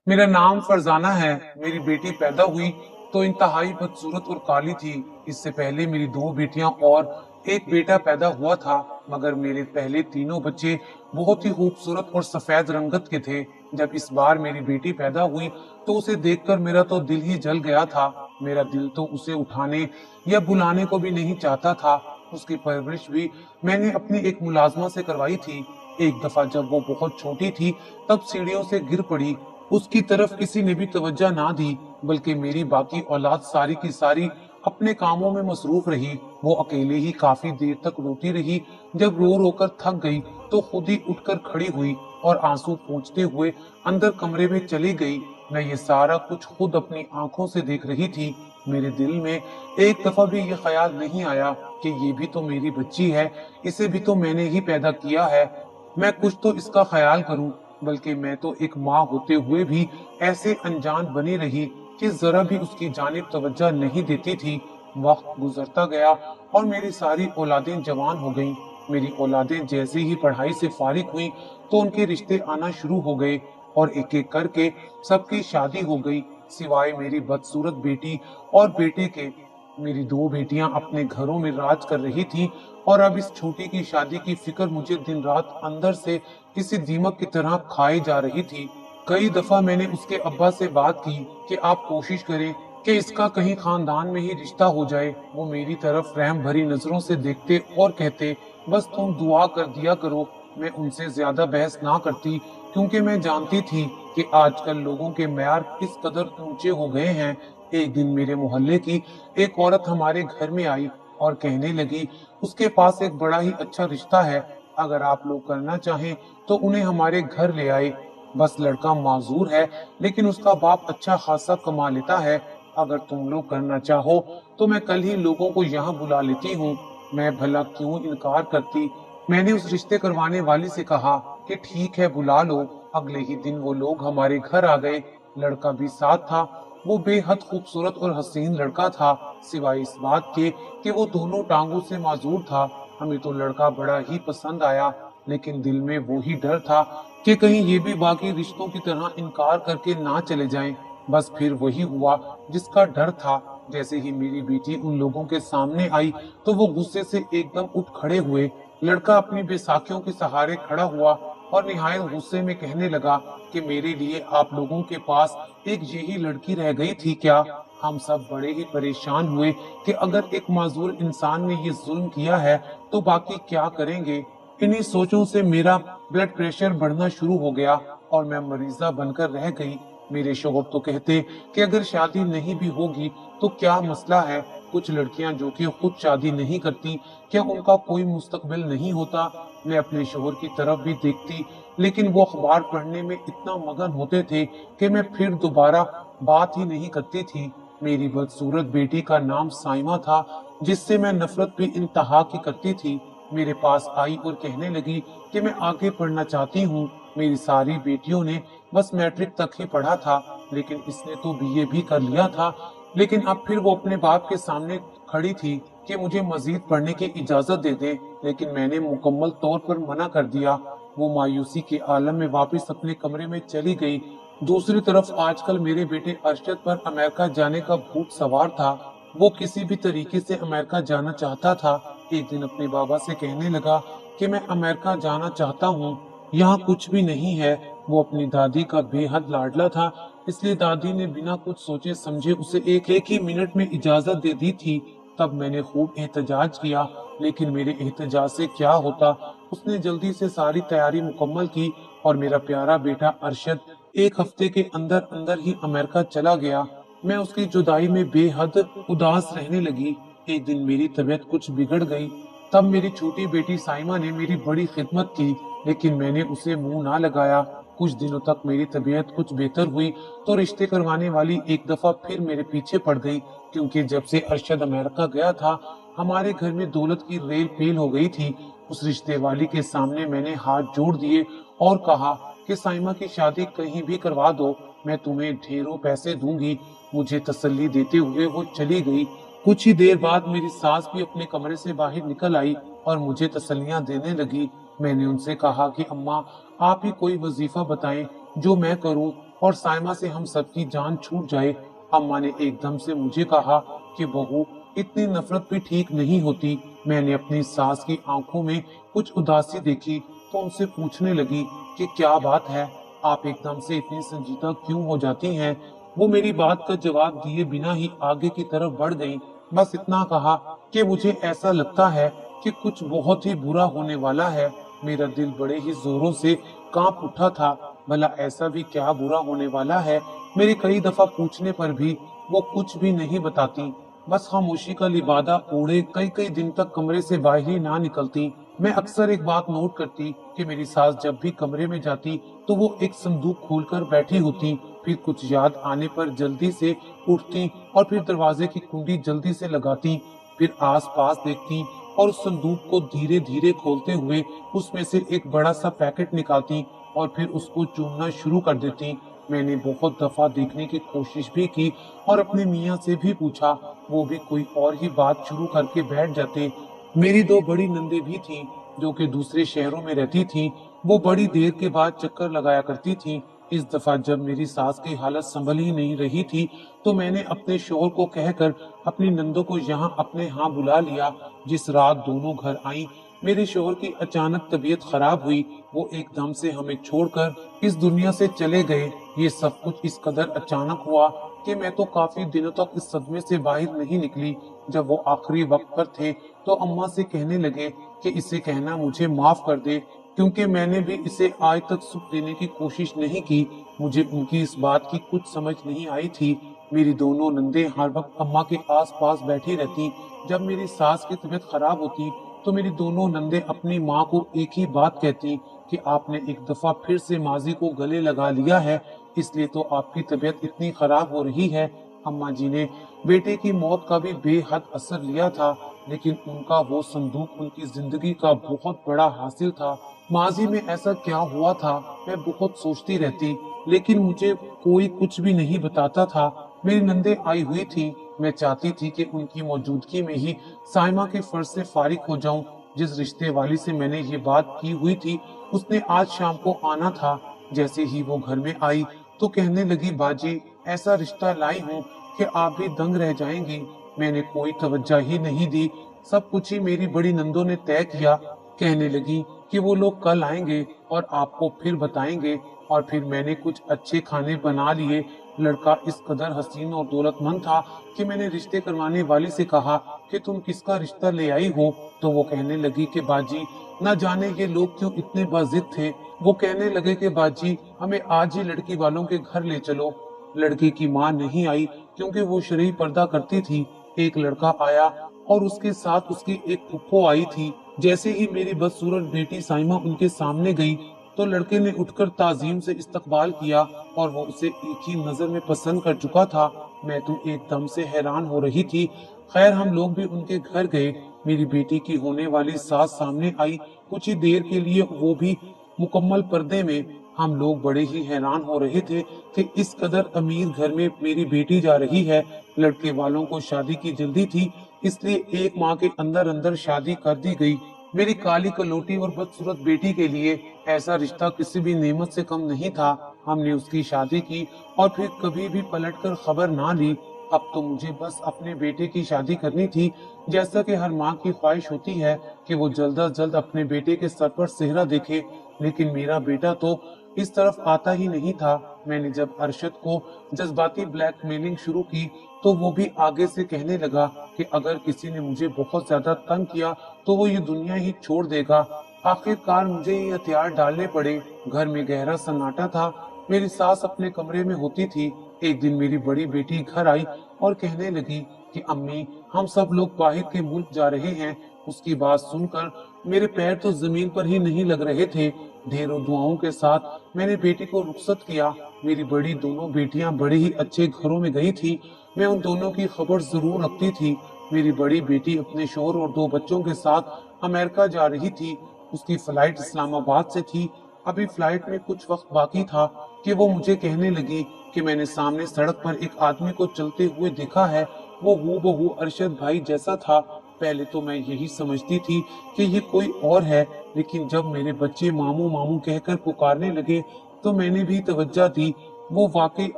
मेरा नाम फरजाना है। मेरी बेटी पैदा हुई तो इंतहाई बदसूरत और काली थी। इससे पहले मेरी दो बेटियां और एक बेटा पैदा हुआ था, मगर मेरे पहले तीनों बच्चे बहुत ही खूबसूरत और सफेद रंगत के थे। जब इस बार मेरी बेटी पैदा हुई तो उसे देखकर मेरा तो दिल ही जल गया था। मेरा दिल तो उसे उठाने या बुलाने को भी नहीं चाहता था। उसकी परवरिश भी मैंने अपनी एक मुलाजमा से करवाई थी। एक दफा जब वो बहुत छोटी थी तब सीढ़ियों से गिर पड़ी। उसकी तरफ किसी ने भी तवज्जो ना दी, बल्कि मेरी बाकी औलाद सारी की सारी अपने कामों में मसरूफ रही। वो अकेले ही काफी देर तक रोती रही। जब रो रो कर थक गई तो खुद ही उठकर खड़ी हुई और आंसू पोंछते हुए अंदर कमरे में चली गई। मैं ये सारा कुछ खुद अपनी आंखों से देख रही थी। मेरे दिल में एक दफा भी ये ख्याल नहीं आया कि ये भी तो मेरी बच्ची है, इसे भी तो मैंने ही पैदा किया है, मैं कुछ तो इसका ख्याल करूं। बल्कि मैं तो एक माँ होते हुए भी ऐसे अनजान बनी रही कि जरा भी उसकी जानिब तवज्जो नहीं देती थी। वक्त गुजरता गया और मेरी सारी औलादें जवान हो गईं। मेरी औलादें जैसे ही पढ़ाई से फारिग हुई तो उनके रिश्ते आना शुरू हो गए और एक एक करके सबकी शादी हो गई, सिवाय मेरी बदसूरत बेटी और बेटे के। मेरी दो बेटियां अपने घरों में राज कर रही थी और अब इस छोटी की शादी की फिक्र मुझे दिन रात अंदर से किसी दीमक की तरह खाई जा रही थी। कई दफा मैंने उसके अब्बा से बात की कि आप कोशिश करें कि इसका कहीं खानदान में ही रिश्ता हो जाए। वो मेरी तरफ रहम भरी नजरों से देखते और कहते, बस तुम दुआ कर दिया करो। मैं उनसे ज्यादा बहस ना करती, क्योंकि मैं जानती थी कि आजकल लोगों के मैयार किस कदर ऊंचे हो गए हैं। एक दिन मेरे मोहल्ले की एक औरत हमारे घर में आई और कहने लगी, उसके पास एक बड़ा ही अच्छा रिश्ता है, अगर आप लोग करना चाहें तो उन्हें हमारे घर ले आए। बस लड़का माजूर है, लेकिन उसका बाप अच्छा खासा कमा लेता है। अगर तुम लोग करना चाहो तो मैं कल ही लोगों को यहाँ बुला लेती हूँ। मैं भला क्यों इनकार करती। मैंने उस रिश्ते करवाने वाली से कहा कि ठीक है, बुला लो। अगले ही दिन वो लोग हमारे घर आ गए। लड़का भी साथ था। वो बेहद खूबसूरत और हसीन लड़का था, सिवाय इस बात के कि वो दोनों टांगों से माजूर था। हमें तो लड़का बड़ा ही पसंद आया, लेकिन दिल में वो ही डर था कि कहीं ये भी बाकी रिश्तों की तरह इनकार करके ना चले जाएं। बस फिर वही हुआ जिसका डर था। जैसे ही मेरी बेटी उन लोगों के सामने आई तो वो गुस्से से एकदम उठ खड़े हुए। लड़का अपनी बेसाखियों के सहारे खड़ा हुआ और निहायत गुस्से में कहने लगा कि मेरे लिए आप लोगों के पास एक यही लड़की रह गई थी क्या? हम सब बड़े ही परेशान हुए कि अगर एक माजूर इंसान ने ये जुल्म किया है तो बाकी क्या करेंगे। इन्हीं सोचों से मेरा ब्लड प्रेशर बढ़ना शुरू हो गया और मैं मरीजा बनकर रह गई। मेरे शोहर तो कहते कि अगर शादी नहीं भी होगी तो क्या मसला है, कुछ लड़कियां जो कि खुद शादी नहीं करती, क्या उनका कोई मुस्तकबिल नहीं होता। मैं अपने शोहर की तरफ भी देखती, लेकिन वो अखबार पढ़ने में इतना मगन होते थे कि मैं फिर दोबारा बात ही नहीं करती थी। मेरी बदसूरत बेटी का नाम साइमा था, जिससे मैं नफरत भी इंतहा की करती थी। मेरे पास आई और कहने लगी कि मैं आगे पढ़ना चाहती हूँ। मेरी सारी बेटियों ने बस मैट्रिक तक ही पढ़ा था, लेकिन इसने तो बीए भी कर लिया था। लेकिन अब फिर वो अपने बाप के सामने खड़ी थी कि मुझे मजीद पढ़ने की इजाजत दे दे, लेकिन मैंने मुकम्मल तौर पर मना कर दिया। वो मायूसी के आलम में वापस अपने कमरे में चली गई। दूसरी तरफ आजकल मेरे बेटे अरशद पर अमेरिका जाने का भूत सवार था। वो किसी भी तरीके से अमेरिका जाना चाहता था। एक दिन अपने बाबा से कहने लगा कि मैं अमेरिका जाना चाहता हूँ, यहाँ कुछ भी नहीं है। वो अपनी दादी का बेहद लाडला था, इसलिए दादी ने बिना कुछ सोचे समझे उसे एक एक ही मिनट में इजाजत दे दी थी। तब मैंने खूब एहतजाज किया, लेकिन मेरे एहतजाज से क्या होता। उसने जल्दी से सारी तैयारी मुकम्मल की और मेरा प्यारा बेटा अरशद एक हफ्ते के अंदर अंदर ही अमेरिका चला गया। मैं उसकी जुदाई में बेहद उदास रहने लगी। एक दिन मेरी तबीयत कुछ बिगड़ गई। तब मेरी छोटी बेटी साइमा ने मेरी बड़ी खिदमत की, लेकिन मैंने उसे मुंह ना लगाया। कुछ दिनों तक मेरी तबीयत कुछ बेहतर हुई तो रिश्ते करवाने वाली एक दफा फिर मेरे पीछे पड़ गई, क्योंकि जब से अरशद अमेरिका गया था हमारे घर में दौलत की रेल पेल हो गई थी। उस रिश्ते वाली के सामने मैंने हाथ जोड़ दिए और कहा कि साइमा की शादी कहीं भी करवा दो, मैं तुम्हें ढेरों पैसे दूंगी। मुझे तसल्ली देते हुए वो चली गई। कुछ ही देर बाद मेरी सास भी अपने कमरे से बाहर निकल आई और मुझे तसल्लियां देने लगी। मैंने उनसे कहा कि अम्मा, आप ही कोई वजीफा बताएं जो मैं करूं। और साइमा से हम सबकी जान छूट जाए। अम्मा ने एकदम से मुझे कहा कि बहू, इतनी नफरत भी ठीक नहीं होती। मैंने अपनी सास की आंखों में कुछ उदासी देखी तो उनसे पूछने लगी कि क्या बात है, आप एकदम से इतनी संजीदा क्यों हो जाती हैं। वो मेरी बात का जवाब दिए बिना ही आगे की तरफ बढ़ गईं। बस इतना कहा कि मुझे ऐसा लगता है कि कुछ बहुत ही बुरा होने वाला है। मेरा दिल बड़े ही जोरों से कांप उठा था। भला ऐसा भी क्या बुरा होने वाला है। मेरे कई दफा पूछने पर भी वो कुछ भी नहीं बताती। बस खामोशी का लिबादा ओढ़े कई कई दिन तक कमरे से बाहर ही ना निकलती। मैं अक्सर एक बात नोट करती कि मेरी सास जब भी कमरे में जाती तो वो एक संदूक खोलकर बैठी होती, फिर कुछ याद आने पर जल्दी से उठती और फिर दरवाजे की कुंडी जल्दी से लगाती, फिर आस पास देखती और उस संदूक को धीरे धीरे खोलते हुए उसमें से एक बड़ा सा पैकेट निकालती और फिर उसको चूमना शुरू कर देती। मैंने बहुत दफा देखने की कोशिश भी की और अपने मियाँ से भी पूछा, वो भी कोई और ही बात शुरू करके बैठ जाते। मेरी दो बड़ी नंदे भी थीं जो कि दूसरे शहरों में रहती थीं। वो बड़ी देर के बाद चक्कर लगाया करती थीं। इस दफा जब मेरी सास की हालत संभल ही नहीं रही थी तो मैंने अपने शोहर को कहकर अपनी नंदों को यहाँ अपने यहाँ बुला लिया। जिस रात दोनों घर आई, मेरे शोहर की अचानक तबीयत खराब हुई। वो एकदम से हमें छोड़कर इस दुनिया से चले गए। ये सब कुछ इस कदर अचानक हुआ कि मैं तो काफी दिनों तक इस सदमे से बाहर नहीं निकली। जब वो आखिरी वक्त पर थे तो अम्मा से कहने लगे कि इसे कहना मुझे माफ कर दे, क्योंकि मैंने भी इसे आज तक सुख देने की कोशिश नहीं की। मुझे उनकी इस बात की कुछ समझ नहीं आई थी। मेरी दोनों नंदे हर वक्त अम्मा के आस पास बैठी रहती। जब मेरी सास की तबीयत खराब होती तो मेरी दोनों नंदे अपनी माँ को एक ही बात कहती कि आपने एक दफा फिर से माजी को गले लगा लिया है, इसलिए तो आपकी तबीयत इतनी खराब हो रही है। अम्मा जी ने बेटे की मौत का भी बेहद असर लिया था, लेकिन उनका वो संदूक उनकी जिंदगी का बहुत बड़ा हासिल था। माजी में ऐसा क्या हुआ था, मैं बहुत सोचती रहती, लेकिन मुझे कोई कुछ भी नहीं बताता था। मेरी नंदे आई हुई थी। मैं चाहती थी कि उनकी मौजूदगी में ही साइमा के फर्ज से फारिग हो जाऊं। जिस रिश्ते वाली से मैंने ये बात की हुई थी उसने आज शाम को आना था। जैसे ही वो घर में आई तो कहने लगी, बाजी, ऐसा रिश्ता लाई हूँ कि आप भी दंग रह जाएंगी। मैंने कोई तवज्जो ही नहीं दी। सब कुछ ही मेरी बड़ी नंदों ने तय किया। कहने लगी कि वो लोग कल आएंगे और आपको फिर बताएंगे। और फिर मैंने कुछ अच्छे खाने बना लिए। लड़का इस कदर हसीन और दौलतमंद था कि मैंने रिश्ते करवाने वाली से कहा कि तुम किसका रिश्ता ले आई हो। तो वो कहने लगी कि बाजी, न जाने ये लोग क्यों इतने बाजिद थे। वो कहने लगे कि बाजी, हमें आज ही लड़की वालों के घर ले चलो। लड़की की माँ नहीं आई क्योंकि वो शरई पर्दा करती थी। एक लड़का आया और उसके साथ उसकी एक फुप्पो आई थी। जैसे ही मेरी बदसूरत बेटी साइमा उनके सामने गई तो लड़के ने उठकर ताजीम से इस्तकबाल किया और वो उसे एक ही नजर में पसंद कर चुका था। मैं तो एकदम से हैरान हो रही थी। खैर, हम लोग भी उनके घर गए। मेरी बेटी की होने वाली सास सामने आई, कुछ ही देर के लिए, वो भी मुकम्मल पर्दे में। हम लोग बड़े ही हैरान हो रहे थे कि इस कदर अमीर घर में मेरी बेटी जा रही है। लड़के वालों को शादी की जल्दी थी, इसलिए एक माह के अंदर अंदर शादी कर दी गई। मेरी काली कलोटी और बदसूरत बेटी के लिए ऐसा रिश्ता किसी भी नेमत से कम नहीं था। हमने उसकी शादी की और फिर कभी भी पलटकर खबर ना ली। अब तो मुझे बस अपने बेटे की शादी करनी थी। जैसा कि हर माँ की ख्वाहिश होती है कि वो जल्द अज जल्द अपने बेटे के सर पर सेहरा देखे, लेकिन मेरा बेटा तो इस तरफ आता ही नहीं था। मैंने जब अरशद को जज्बाती ब्लैकमेलिंग शुरू की तो वो भी आगे से कहने लगा कि अगर किसी ने मुझे बहुत ज्यादा तंग किया तो वो ये दुनिया ही छोड़ देगा। आखिरकार मुझे ये हथियार डालने पड़े। घर में गहरा सन्नाटा था। मेरी सास अपने कमरे में होती थी। एक दिन मेरी बड़ी बेटी घर आई और कहने लगी कि अम्मी, हम सब लोग बाहर के मुल्क जा रहे हैं। उसकी बात सुनकर मेरे पैर तो जमीन पर ही नहीं लग रहे थे। ढेरों दुआओं के साथ मैंने बेटी को रुखसत किया। मेरी बड़ी दोनों बेटियां बड़े ही अच्छे घरों में गई थी। मैं उन दोनों की खबर जरूर रखती थी। मेरी बड़ी बेटी अपने शोहर और दो बच्चों के साथ अमेरिका जा रही थी। उसकी फ्लाइट इस्लामाबाद से थी। अभी फ्लाइट में कुछ वक्त बाकी था कि वो मुझे कहने लगी कि मैंने सामने सड़क पर एक आदमी को चलते हुए देखा है। वो हूबहू अरशद भाई जैसा था। पहले तो मैं यही समझती थी कि ये कोई और है, लेकिन जब मेरे बच्चे मामू मामू कहकर पुकारने लगे तो मैंने भी तवज्जो दी। वो वाकई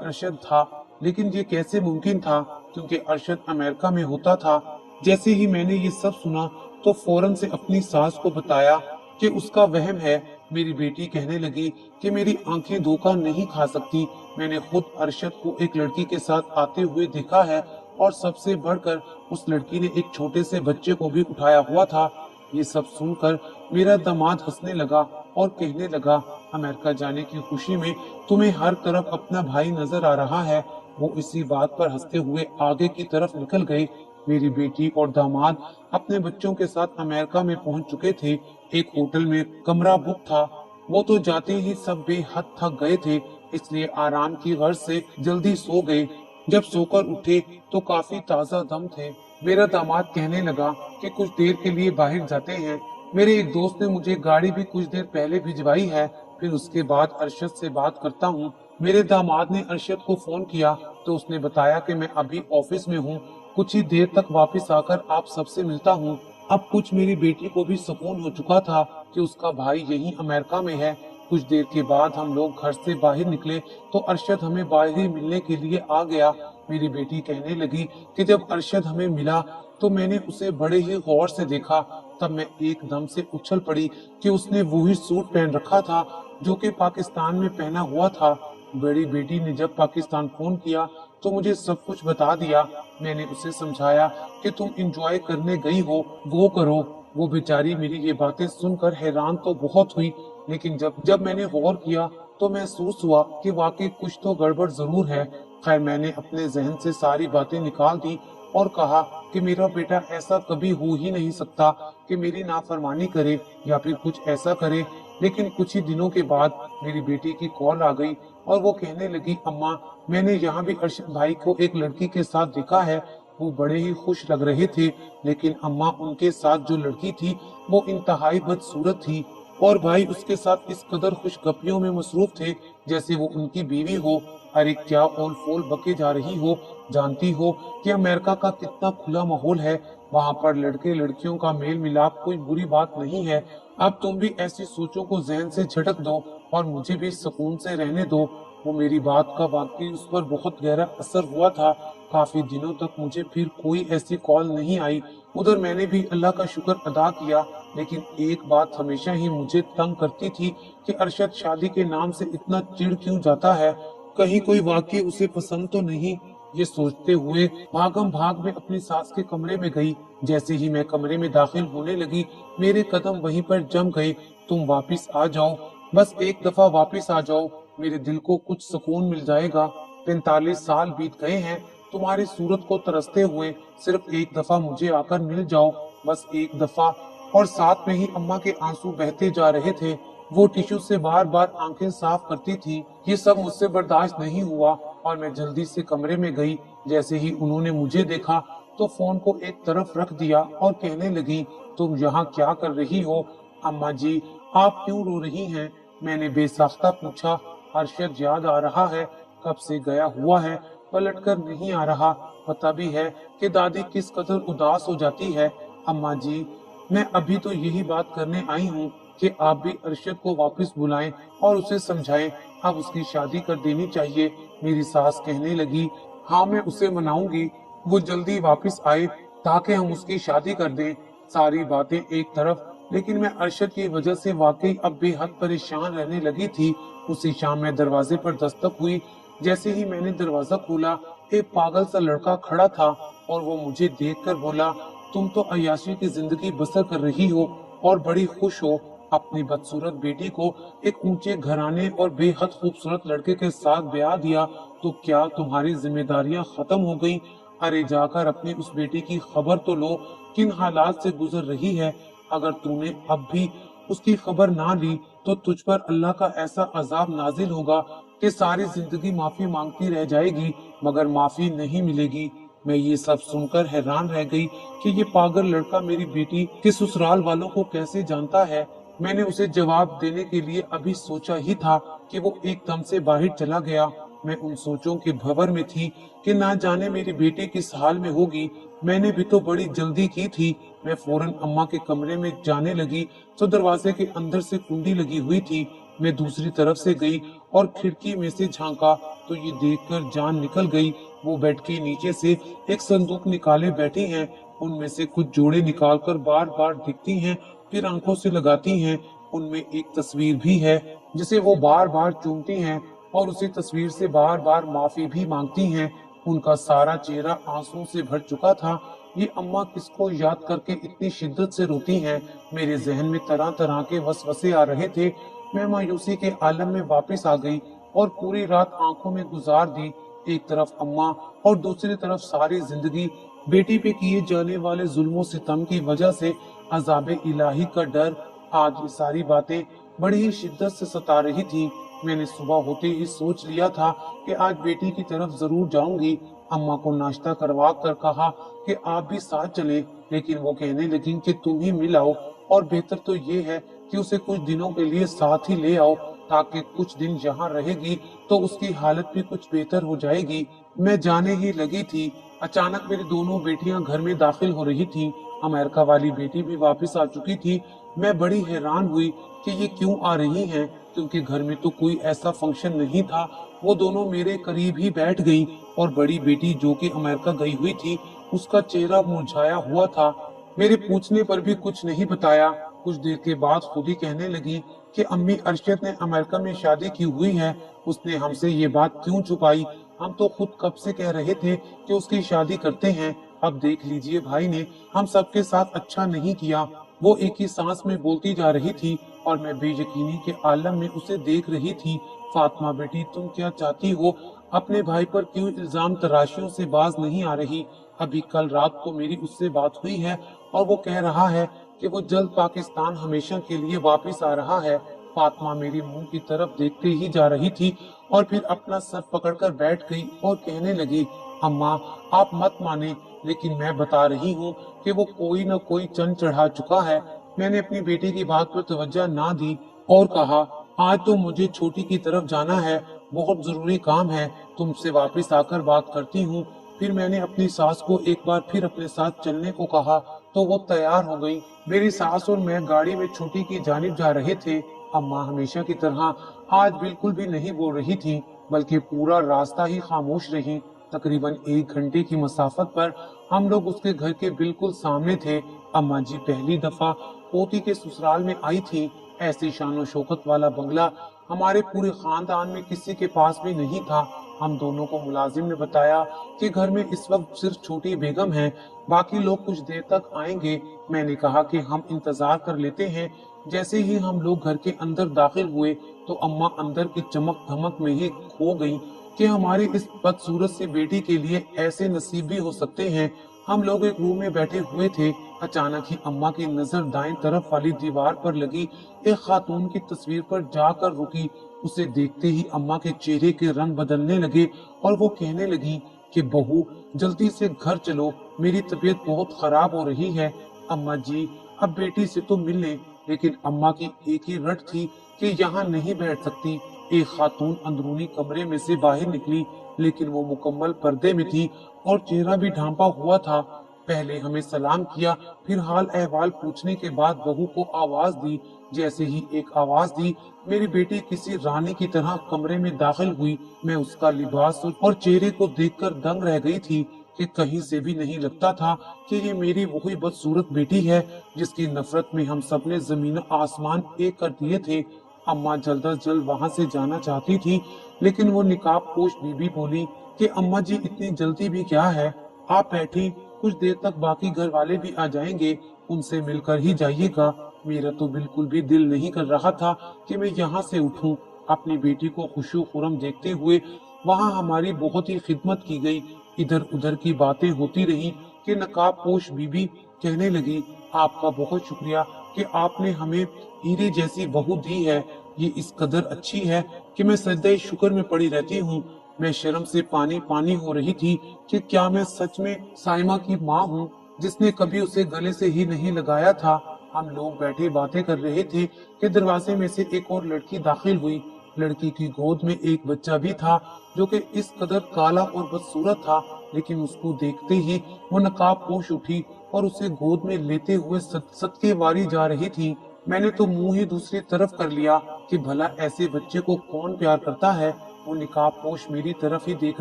अरशद था, लेकिन ये कैसे मुमकिन था क्योंकि अरशद अमेरिका में होता था। जैसे ही मैंने ये सब सुना तो फौरन से अपनी सास को बताया कि उसका वहम है। मेरी बेटी कहने लगी कि मेरी आंखें धोखा नहीं खा सकती, मैंने खुद अरशद को एक लड़की के साथ आते हुए देखा है और सबसे बढ़कर उस लड़की ने एक छोटे से बच्चे को भी उठाया हुआ था। ये सब सुनकर मेरा दामाद हंसने लगा और कहने लगा, अमेरिका जाने की खुशी में तुम्हें हर तरफ अपना भाई नजर आ रहा है। वो इसी बात पर हंसते हुए आगे की तरफ निकल गए। मेरी बेटी और दामाद अपने बच्चों के साथ अमेरिका में पहुंच चुके थे। एक होटल में कमरा बुक था। वो तो जाते ही सब बेहद थक गए थे, इसलिए आराम की गर्ज से जल्दी सो गए। जब सोकर उठे तो काफी ताजा दम थे। मेरा दामाद कहने लगा कि कुछ देर के लिए बाहर जाते हैं। मेरे एक दोस्त ने मुझे गाड़ी भी कुछ देर पहले भिजवाई है, फिर उसके बाद अरशद से बात करता हूँ। मेरे दामाद ने अरशद को फोन किया तो उसने बताया कि मैं अभी ऑफिस में हूँ, कुछ ही देर तक वापस आकर आप सबसे मिलता हूँ। अब कुछ मेरी बेटी को भी सुकून हो चुका था कि उसका भाई यहीं अमेरिका में है। कुछ देर के बाद हम लोग घर से बाहर निकले तो अरशद हमें बाहर ही मिलने के लिए आ गया। मेरी बेटी कहने लगी कि जब अरशद हमें मिला तो मैंने उसे बड़े ही गौर से देखा। तब मैं एकदम से उछल पड़ी कि उसने वही सूट पहन रखा था जो कि पाकिस्तान में पहना हुआ था। बड़ी बेटी ने जब पाकिस्तान फोन किया तो मुझे सब कुछ बता दिया। मैंने उसे समझाया कि तुम एंजॉय करने गई हो, वो करो। वो बेचारी मेरी ये बातें सुनकर हैरान तो बहुत हुई, लेकिन जब मैंने गौर किया तो महसूस हुआ कि वाकई कुछ तो गड़बड़ जरूर है। खैर मैंने अपने जहन से सारी बातें निकाल दी और कहा कि मेरा बेटा ऐसा कभी हो ही नहीं सकता कि मेरी नाफरमानी करे या फिर कुछ ऐसा करे। लेकिन कुछ ही दिनों के बाद मेरी बेटी की कॉल आ गई और वो कहने लगी, अम्मा मैंने यहाँ भी अरशद भाई को एक लड़की के साथ देखा है। वो बड़े ही खुश लग रहे थे, लेकिन अम्मा उनके साथ जो लड़की थी वो इंतहाई बदसूरत थी और भाई उसके साथ इस कदर खुशगपियों में मसरूफ थे जैसे वो उनकी बीवी हो। अरे क्या ओल फोल बके जा रही हो, जानती हो कि अमेरिका का कितना खुला माहौल है, वहाँ पर लड़के लड़कियों का मेल मिलाप कोई बुरी बात नहीं है। अब तुम भी ऐसी सोचों को जहन से झटक दो और मुझे भी सुकून से रहने दो। वो मेरी बात का वाकई उस पर बहुत गहरा असर हुआ था। काफी दिनों तक मुझे फिर कोई ऐसी कॉल नहीं आई। उधर मैंने भी अल्लाह का शुक्र अदा किया, लेकिन एक बात हमेशा ही मुझे तंग करती थी कि अरशद शादी के नाम से इतना चिढ़ क्यों जाता है, कहीं कोई वाकई उसे पसंद तो नहीं। ये सोचते हुए भागम भाग में अपनी सास के कमरे में गई। जैसे ही मैं कमरे में दाखिल होने लगी मेरे कदम वहीं पर जम गए। तुम वापिस आ जाओ, बस एक दफा वापिस आ जाओ, मेरे दिल को कुछ सुकून मिल जाएगा। 45 साल बीत गए हैं तुम्हारी सूरत को तरसते हुए, सिर्फ एक दफा मुझे आकर मिल जाओ, बस एक दफा। और साथ में ही अम्मा के आंसू बहते जा रहे थे। वो टिश्यू से बार बार आंखें साफ करती थी। ये सब मुझसे बर्दाश्त नहीं हुआ और मैं जल्दी से कमरे में गई। जैसे ही उन्होंने मुझे देखा तो फोन को एक तरफ रख दिया और कहने लगी, तुम यहाँ क्या कर रही हो? अम्मा जी आप क्यों रो रही हैं? मैंने बेसाख्ता पूछा। अरशद याद आ रहा है, कब से गया हुआ है, पलट कर नहीं आ रहा। पता भी है कि दादी किस कदर उदास हो जाती है। अम्मा जी मैं अभी तो यही बात करने आई हूँ कि आप भी अरशद को वापस बुलाएं और उसे समझाएं, अब उसकी शादी कर देनी चाहिए। मेरी सास कहने लगी, हाँ मैं उसे मनाऊंगी, वो जल्दी वापस आए ताकि हम उसकी शादी कर दें। सारी बातें एक तरफ, लेकिन मैं अरशद की वजह से वाकई अब बेहद परेशान रहने लगी थी। उसी शाम में दरवाजे पर दस्तक हुई। जैसे ही मैंने दरवाजा खोला एक पागल सा लड़का खड़ा था और वो मुझे देखकर बोला, तुम तो अय्याशी की जिंदगी बसर कर रही हो और बड़ी खुश हो। अपनी बदसूरत बेटी को एक ऊंचे घराने और बेहद खूबसूरत लड़के के साथ ब्याह दिया तो क्या तुम्हारी जिम्मेदारियां खत्म हो गई? अरे जाकर अपनी उस बेटी की खबर तो लो, किन हालात से गुजर रही है। अगर तूने अब भी उसकी खबर ना ली तो तुझ पर अल्लाह का ऐसा अजाब नाजिल होगा कि सारी जिंदगी माफी मांगती रह जाएगी मगर माफी नहीं मिलेगी। मैं ये सब सुनकर हैरान रह गई कि ये पागल लड़का मेरी बेटी के ससुराल वालों को कैसे जानता है। मैंने उसे जवाब देने के लिए अभी सोचा ही था कि वो एकदम से बाहर चला गया। मैं उन सोचों के भंवर में थी कि ना जाने मेरी बेटी किस हाल में होगी। मैंने भी तो बड़ी जल्दी की थी। मैं फौरन अम्मा के कमरे में जाने लगी तो दरवाजे के अंदर से कुंडी लगी हुई थी। मैं दूसरी तरफ से गई और खिड़की में से झांका तो ये देखकर जान निकल गई। वो बेड के नीचे से एक संदूक निकाले बैठी हैं। उनमें से कुछ जोड़े निकालकर बार बार दिखती हैं, फिर आंखों से लगाती हैं। उनमें एक तस्वीर भी है जिसे वो बार बार चूमती हैं और उसी तस्वीर से बार बार माफी भी मांगती हैं। उनका सारा चेहरा आंसुओं से भर चुका था। ये अम्मा किसको याद करके इतनी शिद्दत से रोती हैं? मेरे जहन में तरह तरह के वसवसे आ रहे थे। मैं मायूसी के आलम में वापस आ गई और पूरी रात आंखों में गुजार दी। एक तरफ अम्मा और दूसरी तरफ सारी जिंदगी। बेटी पे किए जाने वाले जुल्मों सितम की वजह से अजाब इलाही का डर। आज ये सारी बातें बड़ी ही शिद्दत से सता रही थी। मैंने सुबह होते ही सोच लिया था कि आज बेटी की तरफ जरूर जाऊंगी। अम्मा को नाश्ता करवा कर कहा कि आप भी साथ चले, लेकिन वो कहने लगी कि तुम ही मिल आओ और बेहतर तो ये है कि उसे कुछ दिनों के लिए साथ ही ले आओ, ताकि कुछ दिन यहाँ रहेगी तो उसकी हालत भी कुछ बेहतर हो जाएगी। मैं जाने ही लगी थी, अचानक मेरी दोनों बेटियां घर में दाखिल हो रही थीं। अमेरिका वाली बेटी भी वापस आ चुकी थी। मैं बड़ी हैरान हुई कि ये क्यों आ रही हैं, क्योंकि घर में तो कोई ऐसा फंक्शन नहीं था। वो दोनों मेरे करीब ही बैठ गईं और बड़ी बेटी जो कि अमेरिका गई हुई थी, उसका चेहरा मुरझाया हुआ था। मेरे पूछने पर भी कुछ नहीं बताया। कुछ देर के बाद खुद ही कहने लगी कि अम्मी, अरशद ने अमेरिका में शादी की हुई है। उसने हमसे ये बात क्यों छुपाई? हम तो खुद कब से कह रहे थे कि उसकी शादी करते हैं। अब देख लीजिए, भाई ने हम सबके साथ अच्छा नहीं किया। वो एक ही सांस में बोलती जा रही थी और मैं बेयकीनी के आलम में उसे देख रही थी। फातिमा बेटी, तुम क्या चाहती हो? अपने भाई पर क्यों इल्जाम तराशियों से बाज नहीं आ रही? अभी कल रात को मेरी उससे बात हुई है और वो कह रहा है कि वो जल्द पाकिस्तान हमेशा के लिए वापस आ रहा है। फातिमा मेरी मुंह की तरफ देखते ही जा रही थी और फिर अपना सर पकड़कर बैठ गई और कहने लगी, अम्मा, आप मत माने, लेकिन मैं बता रही हूँ कि वो कोई न कोई चंद चढ़ा चुका है। मैंने अपनी बेटी की बात पर तवज्जो ना दी और कहा, आज तो मुझे छोटी की तरफ जाना है, बहुत जरूरी काम है, तुमसे वापस आकर बात करती हूँ। फिर मैंने अपनी सास को एक बार फिर अपने साथ चलने को कहा तो वो तैयार हो गई। मेरी सास और मैं गाड़ी में छोटी की जानिब जा रहे थे। अम्मा हमेशा की तरह आज बिल्कुल भी नहीं बोल रही थी, बल्कि पूरा रास्ता ही खामोश रही। तकरीबन 1 घंटे की मसाफत पर हम लोग उसके घर के बिल्कुल सामने थे। अम्मा जी पहली दफा पोती के ससुराल में आई थी। ऐसी शानो शौकत वाला बंगला हमारे पूरे खानदान में किसी के पास भी नहीं था। हम दोनों को मुलाजिम ने बताया कि घर में इस वक्त सिर्फ छोटी बेगम है, बाकी लोग कुछ देर तक आएंगे। मैंने कहा कि हम इंतजार कर लेते हैं। जैसे ही हम लोग घर के अंदर दाखिल हुए तो अम्मा अंदर की चमक धमक में ही खो गई कि हमारी इस बदसूरत सी बेटी के लिए ऐसे नसीब भी हो सकते हैं। हम लोग एक रूम में बैठे हुए थे। अचानक ही अम्मा की नजर दाएं तरफ वाली दीवार पर लगी एक खातून की तस्वीर पर जाकर रुकी। उसे देखते ही अम्मा के चेहरे के रंग बदलने लगे और वो कहने लगी कि बहू, जल्दी से घर चलो, मेरी तबीयत बहुत खराब हो रही है। अम्मा जी, अब बेटी से तो मिल लें। लेकिन अम्मा की एक ही रट थी कि यहाँ नहीं बैठ सकती। एक खातून अंदरूनी कमरे में से बाहर निकली, लेकिन वो मुकम्मल पर्दे में थी और चेहरा भी ढांपा हुआ था। पहले हमें सलाम किया, फिर हाल अहवाल पूछने के बाद बहू को आवाज दी। जैसे ही एक आवाज दी, मेरी बेटी किसी रानी की तरह कमरे में दाखिल हुई। मैं उसका लिबास और चेहरे को देखकर दंग रह गई थी कि कहीं से भी नहीं लगता था कि ये मेरी वही बदसूरत बेटी है जिसकी नफरत में हम सब ने जमीन आसमान एक कर दिए थे। अम्मा जल्द अज जल्द वहाँ से जाना चाहती थी, लेकिन वो निकाब पोश बीबी बोली कि अम्मा जी, इतनी जल्दी भी क्या है, आप बैठी, कुछ देर तक बाकी घर वाले भी आ जाएंगे, उनसे मिलकर ही जाइएगा। मेरा तो बिल्कुल भी दिल नहीं कर रहा था कि मैं यहाँ से उठूं। अपनी बेटी को खुशो खुरम देखते हुए वहाँ हमारी बहुत ही खिदमत की गई। इधर उधर की बातें होती रही कि नकाब पोश बीबी कहने लगी, आपका बहुत शुक्रिया कि आपने हमें हीरे जैसी बहू दी है। ये इस कदर अच्छी है कि मैं सजदे शुक्र में पड़ी रहती हूँ। मैं शर्म से पानी पानी हो रही थी कि क्या मैं सच में साइमा की माँ हूँ, जिसने कभी उसे गले से ही नहीं लगाया था। हम लोग बैठे बातें कर रहे थे कि दरवाजे में से एक और लड़की दाखिल हुई। लड़की की गोद में एक बच्चा भी था जो कि इस कदर काला और बदसूरत था, लेकिन उसको देखते ही वो नकाब पोश उठी और उसे गोद में लेते हुए सदके वारी जा रही थी। मैंने तो मुंह ही दूसरी तरफ कर लिया कि भला ऐसे बच्चे को कौन प्यार करता है। वो निकाबपोश मेरी तरफ ही देख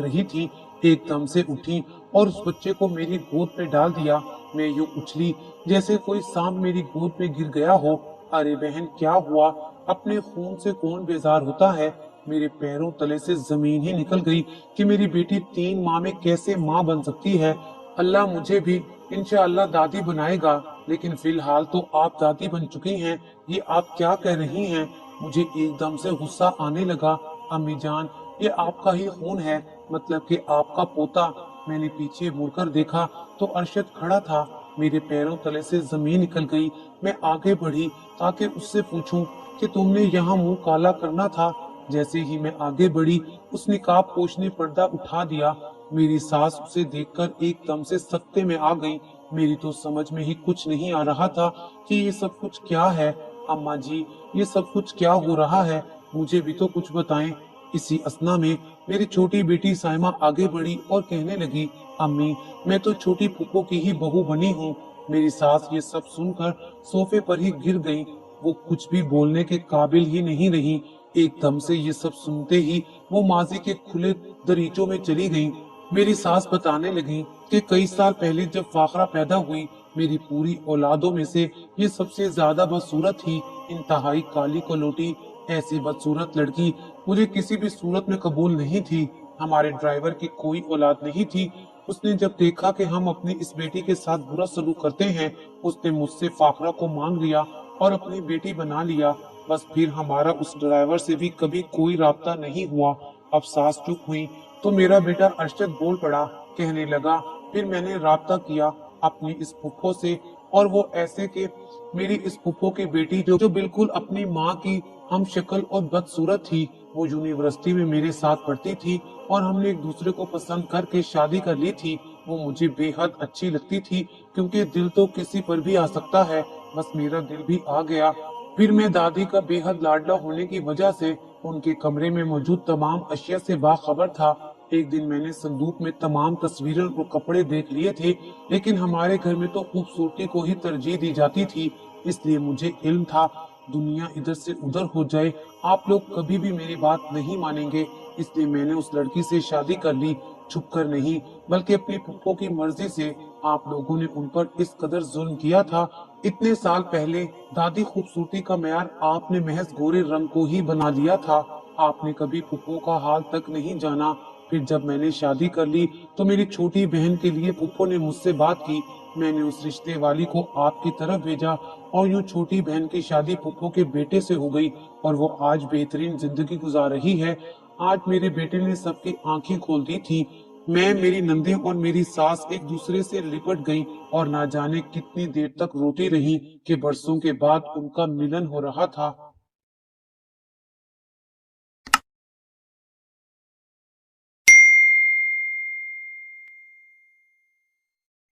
रही थी, एकदम से उठी और उस बच्चे को मेरी गोद में डाल दिया। मैं यूं उछली जैसे कोई सांप मेरी गोद में गिर गया हो। अरे बहन, क्या हुआ? अपने खून से कौन बेजार होता है? मेरे पैरों तले से जमीन ही निकल गई कि मेरी बेटी 3 माह में कैसे माँ बन सकती है। अल्लाह मुझे भी इंशाअल्लाह दादी बनाएगा, लेकिन फिलहाल तो आप दादी बन चुकी हैं। ये आप क्या कह रही हैं? मुझे एकदम से गुस्सा आने लगा। अम्मी जान, ये आपका ही खून है, मतलब कि आपका पोता। मैंने पीछे मुड़कर देखा तो अरशद खड़ा था। मेरे पैरों तले से जमीन निकल गई। मैं आगे बढ़ी ताकि उससे पूछूं कि तुमने यहाँ मुंह काला करना था। जैसे ही मैं आगे बढ़ी, उस निकाब पोश ने पर्दा उठा दिया। मेरी सास उसे देखकर एकदम से सख्ते में आ गई। मेरी तो समझ में ही कुछ नहीं आ रहा था कि ये सब कुछ क्या है। अम्मा जी, ये सब कुछ क्या हो रहा है? मुझे भी तो कुछ बताएं। इसी असना में मेरी छोटी बेटी साइमा आगे बढ़ी और कहने लगी, अम्मी, मैं तो छोटी फूफो की ही बहू बनी हूँ। मेरी सास ये सब सुनकर सोफे पर ही गिर गई। वो कुछ भी बोलने के काबिल ही नहीं रही। एकदम से ये सब सुनते ही वो माजी के खुले दरीचों में चली गई। मेरी सास बताने लगी कि कई साल पहले जब फाखरा पैदा हुई, मेरी पूरी औलादों में से ये सबसे ज्यादा बदसूरत थी, इंतहाई काली कलोटी। ऐसी बदसूरत लड़की मुझे किसी भी सूरत में कबूल नहीं थी। हमारे ड्राइवर की कोई औलाद नहीं थी। उसने जब देखा कि हम अपनी इस बेटी के साथ बुरा सलूक करते हैं, उसने मुझसे फाखरा को मांग लिया और अपनी बेटी बना लिया। बस फिर हमारा उस ड्राइवर से भी कभी कोई राब्ता नहीं हुआ। अब सास चुप हुई तो मेरा बेटा अरशद बोल पड़ा, कहने लगा, फिर मैंने राब्ता किया अपनी इस फुफ्फो से, और वो ऐसे कि मेरी इस फुफ्फो की बेटी जो बिल्कुल अपनी माँ की हम शक्ल और बदसूरत थी, वो यूनिवर्सिटी में मेरे साथ पढ़ती थी और हमने एक दूसरे को पसंद करके शादी कर ली थी। वो मुझे बेहद अच्छी लगती थी, क्योंकि दिल तो किसी पर भी आ सकता है। बस मेरा दिल भी आ गया। फिर मैं दादी का बेहद लाडला होने की वजह से उनके कमरे में मौजूद तमाम अशिया से बाखबर था। एक दिन मैंने संदूक में तमाम तस्वीरें और कपड़े देख लिए थे, लेकिन हमारे घर में तो खूबसूरती को ही तरजीह दी जाती थी। इसलिए मुझे इल्म था, दुनिया इधर से उधर हो जाए, आप लोग कभी भी मेरी बात नहीं मानेंगे। इसलिए मैंने उस लड़की से शादी कर ली, छुप कर नहीं, बल्कि अपनी फुफ्फो की मर्जी से। आप लोगों ने उन पर इस कदर जुल्म किया था। इतने साल पहले दादी खूबसूरती का मेयार आपने महज गोरे रंग को ही बना लिया था। आपने कभी फुफ्फो का हाल तक नहीं जाना। फिर जब मैंने शादी कर ली तो मेरी छोटी बहन के लिए फुफ्फो ने मुझसे बात की। मैंने उस रिश्ते वाली को आपकी तरफ भेजा और यूं छोटी बहन की शादी फुफ्फो के बेटे से हो गई और वो आज बेहतरीन जिंदगी गुजार रही है। आज मेरे बेटे ने सबकी आंखें खोल दी थी। मैं, मेरी नंदे और मेरी सास एक दूसरे से लिपट गई और ना जाने कितनी देर तक रोती रही कि बरसों के बाद उनका मिलन हो रहा था।